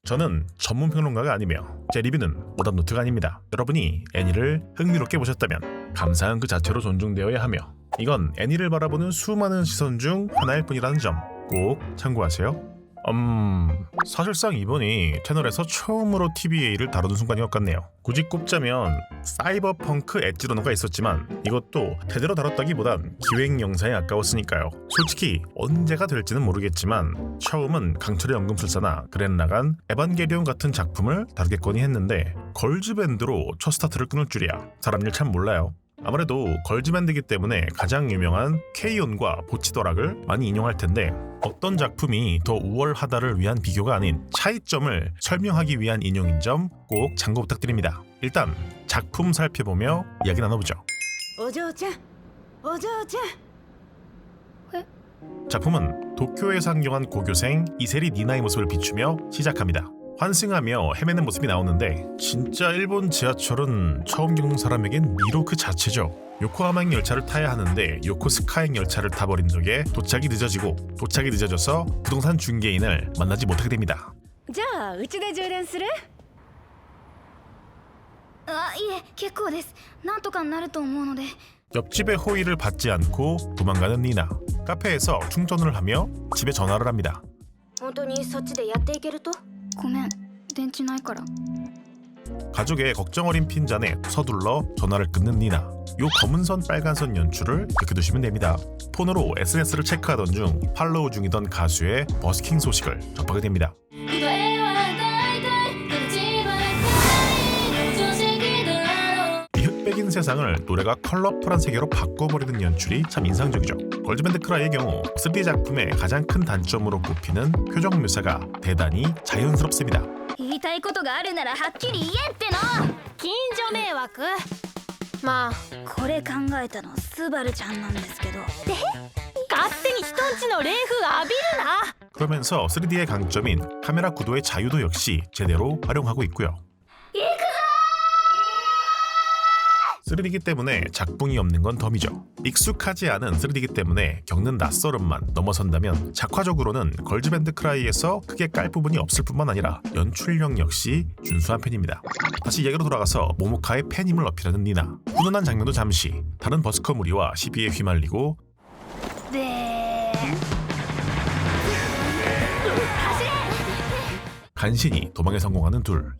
저는 전문 평론가가 아니며 제 리뷰는 오답노트가 아닙니다. 여러분이 애니를 흥미롭게 보셨다면 감사한 그 자체로 존중되어야 하며 이건 애니를 바라보는 수많은 시선 중 하나일 뿐이라는 점 꼭 참고하세요. 사실상 이번이 채널에서 처음으로 TVA를 다루는 순간인 것 같네요. 굳이 꼽자면 사이버펑크 엣지러너가 있었지만 이것도 제대로 다뤘다기보단 기획 영상에 아까웠으니까요. 솔직히 언제가 될지는 모르겠지만 처음은 강철의 연금술사나 그랜라간, 에반게리온 같은 작품을 다루겠거니 했는데 걸즈밴드로 첫 스타트를 끊을 줄이야. 사람 일 참 몰라요. 아무래도 걸즈밴드이기 때문에 가장 유명한 케이온과 보치도락을 많이 인용할 텐데 어떤 작품이 더 우월하다를 위한 비교가 아닌 차이점을 설명하기 위한 인용인 점 꼭 참고 부탁드립니다. 일단 작품 살펴보며 이야기 나눠보죠. 작품은 도쿄에 상경한 고교생 이세리 니나의 모습을 비추며 시작합니다. 환승하며 헤매는 모습이 나오는데 진짜 일본 지하철은 처음 겪는 사람에겐 미로 그 자체죠. 요코하마행 열차를 타야 하는데 요코스카행 열차를 타버린 덕에 도착이 늦어져서 부동산 중개인을 만나지 못하게 됩니다. じゃあうちで充電する？あ、いえ、結構です。なんとかなると思うので。 옆집의 호의를 받지 않고 도망가는 니나. 카페에서 충전을 하며 집에 전화를 합니다. 本当にそっちでやっていけると？ごめん、電池ないから。 가족의 걱정 어린 핀잔에 서둘러 전화를 끊는 니나. 요 검은 선 빨간 선 연출을 기억해두시면 됩니다. 폰으로 SNS를 체크하던 중 팔로우 중이던 가수의 버스킹 소식을 접하게 됩니다. 이 흑백인 세상을 노래가 컬러풀한 세계로 바꿔버리는 연출이 참 인상적이죠. 걸즈밴드 크라이의 경우 3D 작품의 가장 큰 단점으로 꼽히는 표정 묘사가 대단히 자연스럽습니다. 言いたいことがあるならはっきり言えっての。近所迷惑？まあこれ考えたのスバルちゃんなんですけど。勝手に人んちの冷風浴びるな。 그러면서 3D의 강점인 카메라 구도의 자유도 역시 제대로 활용하고 있고요. 3D이기 때문에 작품이 없는 건 덤이죠. 익숙하지 않은 3D이기 때문에 겪는 낯설음만 넘어선다면 작화적으로는 걸즈밴드 크라이에서 크게 깔 부분이 없을 뿐만 아니라 연출력 역시 준수한 편입니다. 다시 얘기로 돌아가서 모모카의 팬임을 어필하는 니나. 훈훈한 장면도 잠시 다른 버스커 무리와 시비에 휘말리고 간신히 도망에 성공하는 둘.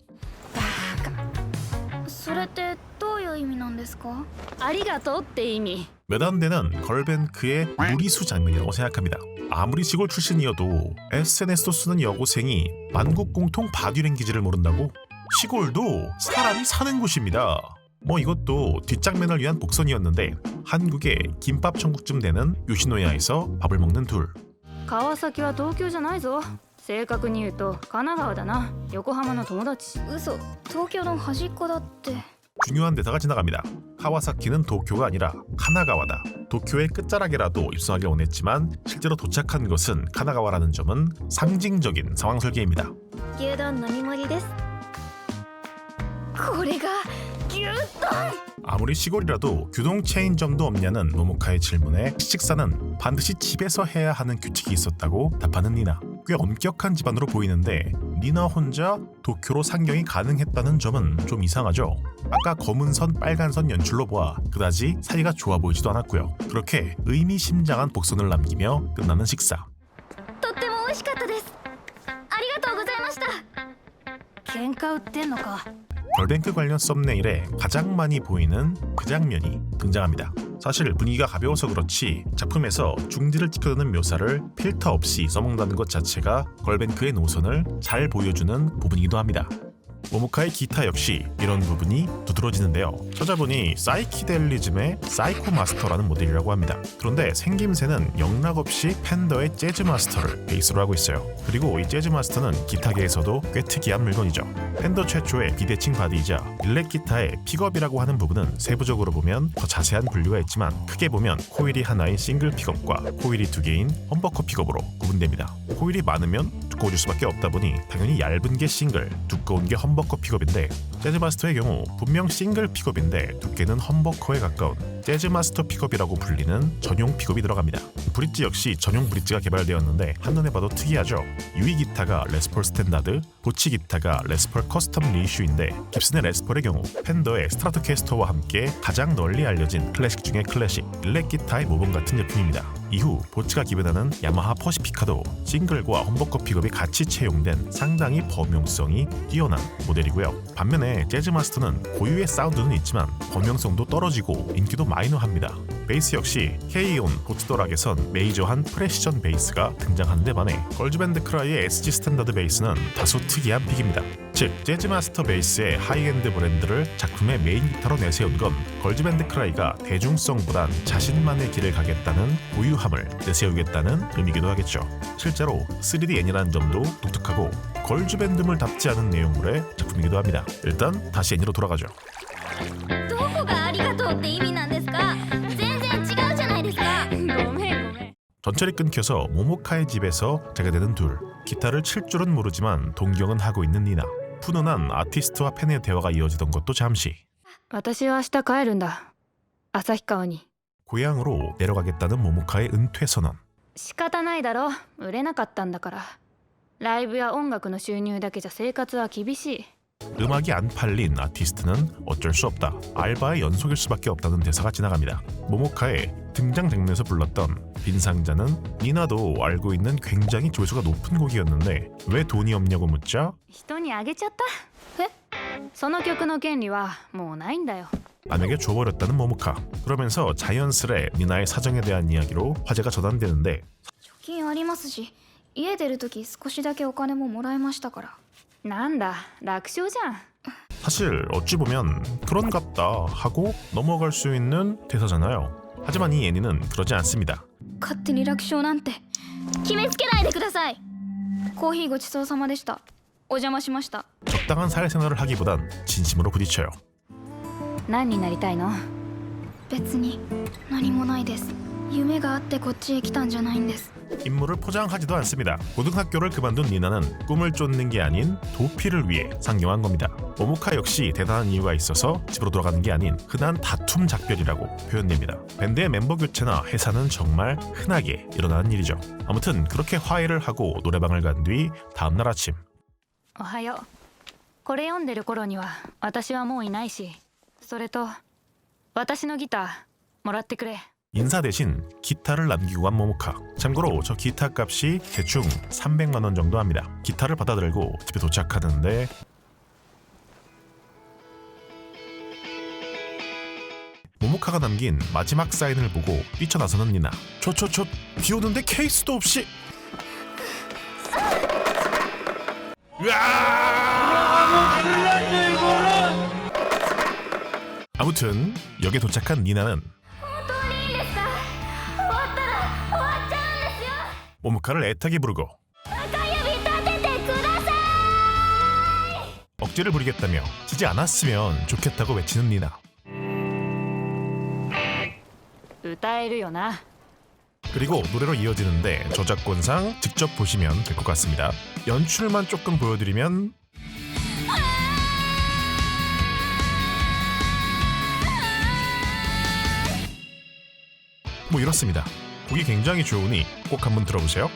それってどういう意味なんですか？ありがとうって意味。 몇 안 되는 걸뱅크의 무리수 장면이라고 생각합니다. 아무리 시골 출신이어도 SNS도 쓰는 여고생이 만국 공통 바디랭 기지를 모른다고? 시골도 사람이 사는 곳입니다. 뭐 이것도 뒷장면을 위한 복선이었는데 한국의 김밥 천국쯤 되는 요시노야에서 밥을 먹는 둘. 川崎は東京じゃないぞ。正確に言うと神奈川だな。横浜の友達。嘘、東京の端っこだって。 중요한 대사가 지나갑니다. 카와사키는 도쿄가 아니라 카나가와다. 도쿄의 끝자락이라도 입성하기 원했지만 실제로 도착한 것은 카나가와라는 점은 상징적인 상황 설계입니다. 牛丼並盛りです。これが牛丼。 아무리 시골이라도 규동 체인점도 없냐는 모모카의 질문에 식사는 반드시 집에서 해야 하는 규칙이 있었다고 답하는 니나. 꽤 엄격한 집안으로 보이는데 니나 혼자 도쿄로 상경이 가능했다는 점은 좀 이상하죠. 아까 검은 선 빨간 선 연출로 보아 그다지 사이가 좋아 보이지도 않았고요. 그렇게 의미심장한 복선을 남기며 끝나는 식사. とっても美味しかったです。ありがとうございました。喧嘩売ってんのか。 걸뱅크 관련 썸네일에 가장 많이 보이는 그 장면이 등장합니다. 사실 분위기가 가벼워서 그렇지 작품에서 중지를 지켜드는 묘사를 필터 없이 써먹는다는 것 자체가 걸뱅크의 노선을 잘 보여주는 부분이기도 합니다. 모모카의 기타 역시 이런 부분이 두드러지는데요. 찾아보니 사이키델리즘의 사이코 마스터라는 모델이라고 합니다. 그런데 생김새는 영락없이 팬더의 재즈 마스터를 베이스로 하고 있어요. 그리고 이 재즈 마스터는 기타계에서도 꽤 특이한 물건이죠. 팬더 최초의 비대칭 바디이자 일렉 기타의 픽업이라고 하는 부분은 세부적으로 보면 더 자세한 분류가 있지만 크게 보면 코일이 하나인 싱글 픽업과 코일이 두 개인 험버커 픽업으로 구분됩니다. 코일이 많으면 바꿔줄 수밖에 없다 보니 당연히 얇은 게 싱글, 두꺼운 게 험버커 픽업인데 재즈마스터의 경우 분명 싱글 픽업인데 두께는 험버커에 가까운 재즈마스터 픽업이라고 불리는 전용 픽업이 들어갑니다. 브릿지 역시 전용 브릿지가 개발되었는데 한눈에 봐도 특이하죠. 유이 기타가 레스폴 스탠다드, 보치 기타가 레스폴 커스텀 리이슈인데 깁슨의 레스폴의 경우 펜더의 스트라토캐스터와 함께 가장 널리 알려진 클래식 중의 클래식, 일렉 기타의 모범 같은 제품입니다. 이후 보치가 기변하는 야마하 퍼시피카도 싱글과 험버커 픽업이 같이 채용된 상당히 범용성이 뛰어난 모델이고요. 반면에 재즈마스터는 고유의 사운드는 있지만 범용성도 떨어지고 인기도 마이너합니다. 베이스 역시 K-온 보츠도락에선 메이저한 프레시전 베이스가 등장하는 데 반해 걸즈밴드 크라이의 SG 스탠다드 베이스는 다소 특이한 픽입니다. 즉 재즈마스터 베이스의 하이엔드 브랜드를 작품의 메인 기타로 내세운 건 걸즈밴드 크라이가 대중성보단 자신만의 길을 가겠다는 고유함을 내세우겠다는 의미기도 하겠죠. 실제로 3D 애니라는 점도 독특하고 걸즈밴드물답지 않은 내용물의 작품이기도 합니다. 일단 다시 애니로 돌아가죠. どこがありがとうって意味なんですか全然違うじゃないですかごめんごめん 전철이 끊겨서 모모카의 집에서 자게 되는 둘. 기타를 칠 줄은 모르지만 동경은 하고 있는 니나. 푸근한 아티스트와 팬의 대화가 이어지던 것도 잠시. 私は明日帰るんだ旭川に 고향으로 내려가겠다는 모모카의 은퇴 선언. 仕方ないだろ売れなかったんだからライブや音楽の収入だけじゃ生活は厳しい 음악이 안 팔린 아티스트는 어쩔 수 없다. 알바의 연속일 수밖에 없다는 대사가 지나갑니다. 모모카의 등장 장면에서 불렀던 빈 상자는 니나도 알고 있는 굉장히 조회수가 높은 곡이었는데 왜 돈이 없냐고 묻자 人にあげちゃったえその曲の権利はもうないんだよ 남에게 줘버렸다는 모모카. 그러면서 자연스레 니나의 사정에 대한 이야기로 화제가 전환되는데 貯金ありますし家出るとき少しだけお金ももらいましたからなんだ楽勝じゃん 사실 어찌 보면 그런갑다 하고 넘어갈 수 있는 대사잖아요. 하지만 이 애니는 그러지 않습니다. 勝手に楽勝なんて決めつけないでくださいコーヒーごちそうさまでしたお邪魔しました 적당한 사회생활을 하기보단 진심으로 부딪혀요. 何になりたいの別に何もないです夢があってこっちへ来たんじゃないんです 임무를 포장하지도 않습니다. 고등학교를 그만둔 니나는 꿈을 쫓는 게 아닌 도피를 위해 상경한 겁니다. 모모카 역시 대단한 이유가 있어서 집으로 돌아가는 게 아닌 흔한 다툼 작별이라고 표현됩니다. 밴드의 멤버 교체나 해산은 정말 흔하게 일어나는 일이죠. 아무튼 그렇게 화해를 하고 노래방을 간 뒤 다음날 아침 おはようこれ読んでる頃には私はもういないしそれと私のギターもらってくれ 인사 대신 기타를 남기고 간 모모카. 참고로 저 기타 값이 대충 300만 원 정도 합니다. 기타를 받아들고 집에 도착하는데 모모카가 남긴 마지막 사인을 보고 뛰쳐나서는 니나. 저 비 오는데 케이스도 없이. 아무튼 역에 도착한 니나는 모모카를 애타게 부르고 억지를 부리겠다며 지지 않았으면 좋겠다고 외치는 니나. 歌えるよな 그리고 노래로 이어지는데 저작권상 직접 보시면 될 것 같습니다. 연출만 조금 보여드리면 뭐 이렇습니다. 곡이 굉장히 좋으니 꼭 한번 들어보세요.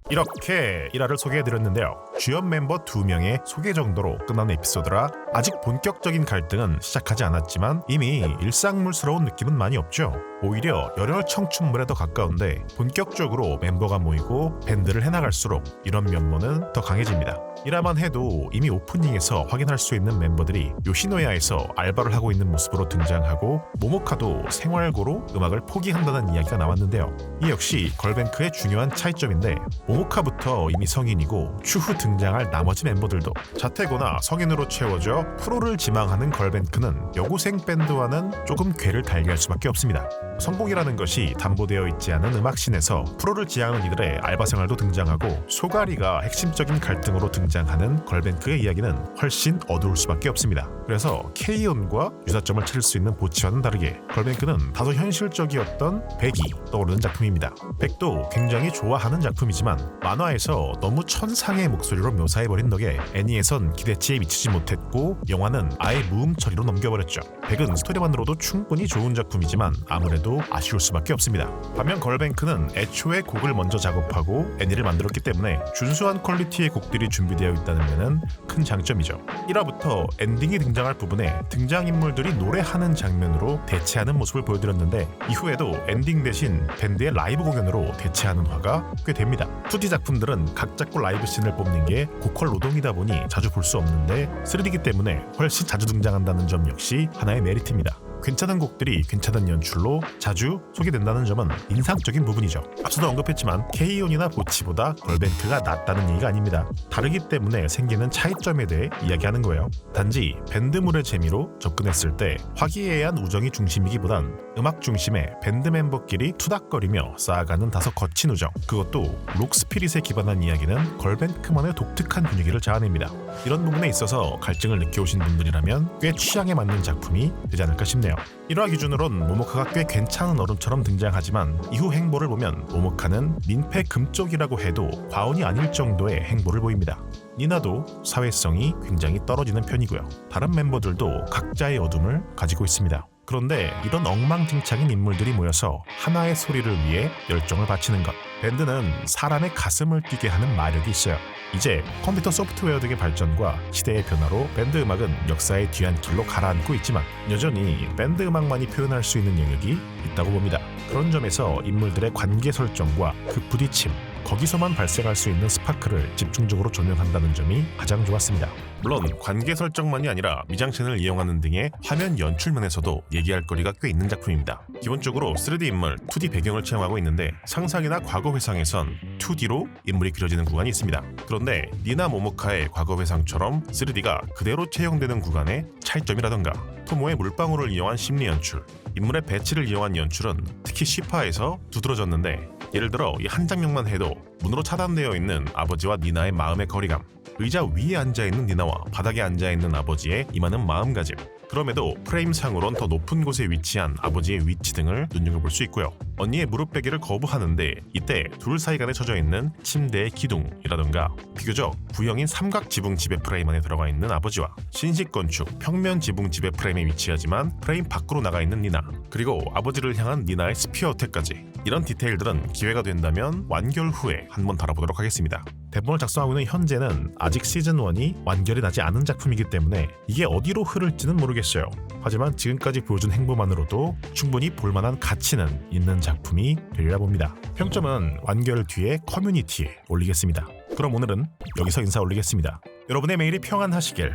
이렇게 1화를 소개해드렸는데요. 주연 멤버 2명의 소개 정도로 끝난 에피소드라 아직 본격적인 갈등은 시작하지 않았지만 이미 일상물스러운 느낌은 많이 없죠. 오히려 열혈 청춘물에 더 가까운데 본격적으로 멤버가 모이고 밴드를 해나갈수록 이런 면모는 더 강해집니다. 1화만 해도 이미 오프닝에서 확인할 수 있는 멤버들이 요시노야에서 알바를 하고 있는 모습으로 등장하고 모모카도 생활고로 음악을 포기한다는 이야기가 나왔는데요. 이 역시 걸뱅크의 중요한 차이점인데 모모카부터 이미 성인이고 추후 등장할 나머지 멤버들도 자퇴고나 성인으로 채워져 프로를 지망하는 걸뱅크는 여고생 밴드와는 조금 궤를 달리할 수밖에 없습니다. 성공이라는 것이 담보되어 있지 않은 음악씬에서 프로를 지향하는 이들의 알바 생활도 등장하고 소가리가 핵심적인 갈등으로 등장하는 걸뱅크의 이야기는 훨씬 어두울 수밖에 없습니다. 그래서 케이온과 유사점을 찾을 수 있는 보치와는 다르게 걸뱅크는 다소 현실적이었던 백이 떠오르는 작품입니다. 백도 굉장히 좋아하는 작품이지만 만화에서 너무 천상의 목소리로 묘사해버린 덕에 애니에선 기대치에 미치지 못했고 영화는 아예 무음 처리로 넘겨버렸죠. 백은 스토리만으로도 충분히 좋은 작품이지만 아무래도 아쉬울 수밖에 없습니다. 반면 걸뱅크는 애초에 곡을 먼저 작업하고 애니를 만들었기 때문에 준수한 퀄리티의 곡들이 준비되어 있다는 면은 큰 장점이죠. 1화부터 엔딩이 등장할 부분에 등장인물들이 노래하는 장면으로 대체하는 모습을 보여드렸는데 이후에도 엔딩 대신 밴드의 라이브 공연으로 대체하는 화가 꽤 됩니다. 2D 작품들은 각 잡고 라이브 씬을 뽑는 게 고퀄 노동이다 보니 자주 볼 수 없는데 3D이기 때문에 훨씬 자주 등장한다는 점 역시 하나의 메리트입니다. 괜찮은 곡들이 괜찮은 연출로 자주 소개된다는 점은 인상적인 부분이죠. 앞서도 언급했지만 케이온이나 보치보다 걸뱅크가 낫다는 얘기가 아닙니다. 다르기 때문에 생기는 차이점에 대해 이야기하는 거예요. 단지 밴드물의 재미로 접근했을 때 화기애애한 우정이 중심이기보단 음악 중심의 밴드 멤버끼리 투닥거리며 쌓아가는 다소 거친 우정, 그것도 록스피릿에 기반한 이야기는 걸뱅크만의 독특한 분위기를 자아냅니다. 이런 부분에 있어서 갈증을 느껴오신 분들이라면 꽤 취향에 맞는 작품이 되지 않을까 싶네요. 1화 기준으론 모모카가 꽤 괜찮은 어른처럼 등장하지만 이후 행보를 보면 모모카는 민폐 금쪽이라고 해도 과언이 아닐 정도의 행보를 보입니다. 니나도 사회성이 굉장히 떨어지는 편이고요. 다른 멤버들도 각자의 어둠을 가지고 있습니다. 그런데 이런 엉망진창인 인물들이 모여서 하나의 소리를 위해 열정을 바치는 것, 밴드는 사람의 가슴을 뛰게 하는 마력이 있어요. 이제 컴퓨터 소프트웨어 등의 발전과 시대의 변화로 밴드 음악은 역사의 뒤안길로 가라앉고 있지만 여전히 밴드 음악만이 표현할 수 있는 영역이 있다고 봅니다. 그런 점에서 인물들의 관계 설정과 그 부딪힘, 거기서만 발생할 수 있는 스파크를 집중적으로 조명한다는 점이 가장 좋았습니다. 물론 관계 설정만이 아니라 미장센을 이용하는 등의 화면 연출 면에서도 얘기할 거리가 꽤 있는 작품입니다. 기본적으로 3D 인물, 2D 배경을 채용하고 있는데 상상이나 과거 회상에선 2D로 인물이 그려지는 구간이 있습니다. 그런데 니나 모모카의 과거 회상처럼 3D가 그대로 채용되는 구간의 차이점이라던가 토모의 물방울을 이용한 심리 연출, 인물의 배치를 이용한 연출은 특히 시파에서 두드러졌는데 예를 들어 이 한 장면만 해도 문으로 차단되어 있는 아버지와 니나의 마음의 거리감, 의자 위에 앉아있는 니나와 바닥에 앉아있는 아버지의 임하는 마음가짐, 그럼에도 프레임상으론 더 높은 곳에 위치한 아버지의 위치 등을 눈여겨볼 수 있고요. 언니의 무릎 베기를 거부하는데 이때 둘 사이간에 처져 있는 침대의 기둥이라던가 비교적 구형인 삼각 지붕 지배 프레임 안에 들어가 있는 아버지와 신식 건축 평면 지붕 지배 프레임에 위치하지만 프레임 밖으로 나가 있는 니나, 그리고 아버지를 향한 니나의 스피어 어택까지, 이런 디테일들은 기회가 된다면 완결 후에 한번 다뤄보도록 하겠습니다. 대본을 작성하고 있는 현재는 아직 시즌1이 완결이 나지 않은 작품이기 때문에 이게 어디로 흐를지는 모르겠어요. 하지만 지금까지 보여준 행보만으로도 충분히 볼만한 가치는 있는 작품이 되리라 봅니다. 평점은 완결 뒤에 커뮤니티에 올리겠습니다. 그럼 오늘은 여기서 인사 올리겠습니다. 여러분의 매일이 평안하시길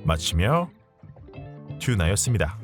마치며 튜나였습니다.